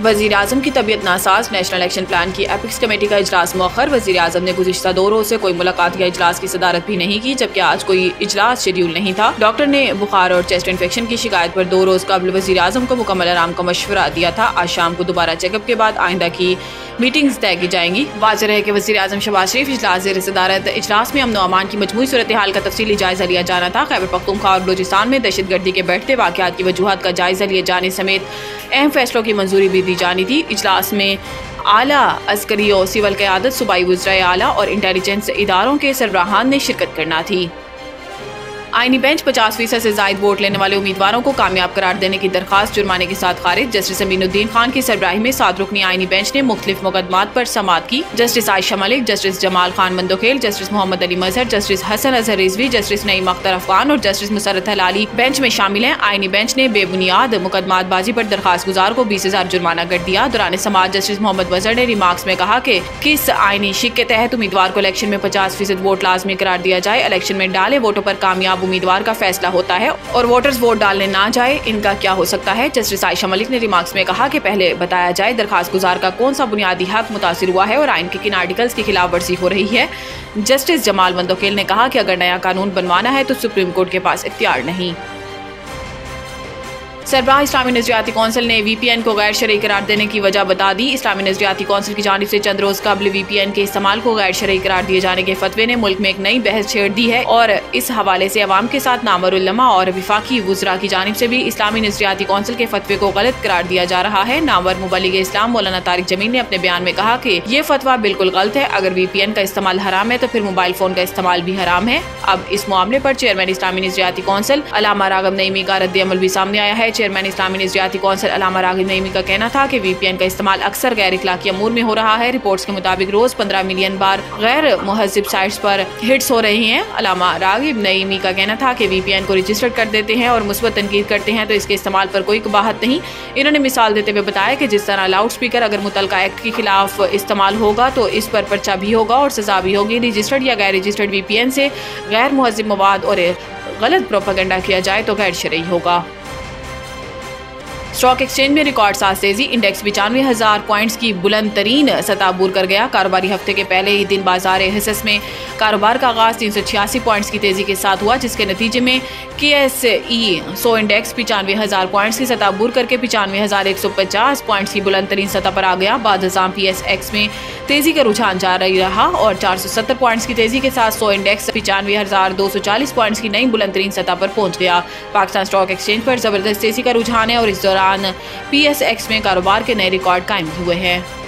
वज़ीर आज़म की तबीयत नासाज, नेशनल एक्शन प्लान की एपिक्स कमेटी का इजलास मौखर। वज़ीर आज़म ने गुज़िश्ता 2 रोज़ से कोई मुलाकात या इजलास की सदारत भी नहीं की, जबकि आज कोई इजलास शेड्यूल नहीं था। डॉक्टर ने बुखार और चेस्ट इन्फेक्शन की शिकायत पर 2 रोज़ कबल वज़ीर आज़म को मुकम्मल आराम का मशवरा दिया था। आज शाम को दोबारा चेकअप के बाद आइंदा की मीटिंग्स तय की जाएंगी। वाज़ेह है कि वज़ीर आज़म शहबाज शरीफ इजलास ज़ेर सदारत इजलास में अमन व अमान की मजमूई सूरत हाल का तफसीली जायजा लिया जाना था। खैबर पख्तूनख्वा और बलूचिस्तान में दहशतगर्दी के बढ़ते वाक़यात की वजूहात का जायजा लिए जाने समेत अहम फैसलों की मंजूरी भी दी जानी थी। इजलास में आला अस्करी और सिविल क़यादत, सूबाई वज़राए आला और इंटेलिजेंस इदारों के सरबराहान ने शिरकत करना थी। आईनी बेंच 50% से ज़ायद वोट लेने वाले उम्मीदवारों को कामयाब करार देने की दरखास्त जुर्माने के साथ खारिज। जस्टिस अमीनुद्दीन खान की सरबराही में 7 रुकनी आईनी बेंच ने मुख्तलिफ मुकदमात पर समाअत की। Justice Ayesha Malik, Justice Jamal Khan Mandokhel, Justice Mohammad Ali Mazhar, Justice Hasan Azhar Rizvi, Justice Naeem Akhtar Afghan और जस्टिस मुसरत हलाली बेंच में शामिल हैं। आईनी बेंच ने बेबुनियाद मुकदमातबाजी पर दरखास्त गुजार को 20,000 जुर्माना कर दिया। दौरान समाअत जस्टिस मोहम्मद मजहर ने रिमार्क्स में कहा कि किस आईनी शिक के तहत उम्मीदवार को इलेक्शन में 50% वोट लाजमी करार दिया जाए। इलेक्शन में डाले वोटों पर कामयाब उम्मीदवार का फैसला होता है और वोटर्स वोट डालने ना जाए, इनका क्या हो सकता है। जस्टिस आयशा मलिक ने रिमार्क्स में कहा कि पहले बताया जाए दरखास्त गुजार का कौन सा बुनियादी हक मुतासिर हुआ है और आइन के किन आर्टिकल्स की खिलाफ वर्जी हो रही है। जस्टिस जमाल मंदोखेल ने कहा कि अगर नया कानून बनवाना है तो सुप्रीम कोर्ट के पास इख्तियार नहीं। सरबराह इस्लामी नजरियाती कौंसिल ने VPN को गैर शरई करार देने की वजह बता दी। इस्लामी नजरियाती कौंसिल की जानिब से चंद रोज कबल VPN के इस्तेमाल को गैर शरई करार दिए जाने के फतवे ने मुल्क में एक नई बहस छेड़ दी है और इस हवाले से अवाम के साथ नामवर उलमा और विफाकी वुज़रा की जानिब से भी इस्लामी नजरियाती कौंसिल के फतवे को गलत करार दिया जा रहा है। नामवर मुबल्लिग इस्लाम मौलाना तारिक जमील ने अपने बयान में कहा कि ये फतवा बिल्कुल गलत है। अगर VPN का इस्तेमाल हराम है तो फिर मोबाइल फोन का इस्तेमाल भी हराम है। अब इस मामले पर चेयरमैन इस्लामी नजरियाती कौंसिल अल्लामा राग़िब नईमी का रद्द अमल भी सामने आया है। चेयरमैन इस्लामी नजरियाती कौंसिल अल्लामा राग़िब नईमी का कहना था कि VPN का इस्तेमाल अक्सर गैर इखलाकी अमूर में हो रहा है। रिपोर्ट्स के मुताबिक रोज 15 मिलियन बार गैर मुहज़्ज़िब साइट्स पर हिट्स हो रही हैं। अल्लामा राग़िब नईमी का कहना था कि VPN को रजिस्टर्ड कर देते हैं और मुस्बत तनकीद करते हैं तो इसके इस्तेमाल पर कोई कबाहत नहीं। इन्होंने मिसाल देते हुए बताया कि जिस तरह लाउड स्पीकर अगर मुतलका एक्ट के खिलाफ इस्तेमाल होगा तो इस पर पर्चा भी होगा और सजा भी होगी। रजिस्टर्ड या गैर रजिस्टर्ड VPN से गैर मुहज़्ज़िब मवाद और गलत प्रोपेगेंडा किया जाए तो गैर शरई होगा। स्टॉक एक्सचेंज में रिकॉर्ड साथ तेजी, इंडेक्स 95,000 पॉइंट्स की बुलंद तरीन सतह अबूर कर गया। कारोबारी हफ्ते के पहले ही दिन बाजार हिस्स में कारोबार का आगाज 386 पॉइंट्स की तेजी के साथ हुआ, जिसके नतीजे में KSE 100 इंडेक्स 95,000 पॉइंट्स की सतह अबूर करके 95,150 पॉइंट्स की बुलंद तरीन सतह पर आ गया। बाद हज़ाम PSX में तेजी का रुझान जारी रहा और 470 पॉइंट्स की तेजी के साथ 100 इंडेक्स 95,240 पॉइंट्स की नई बुलंद तरीन सतह पर पहुंच गया। पाकिस्तान स्टॉक एक्सचेंज पर जबरदस्त तेजी का रुझान है और इस दौरान PSX में कारोबार के नए रिकॉर्ड कायम हुए हैं।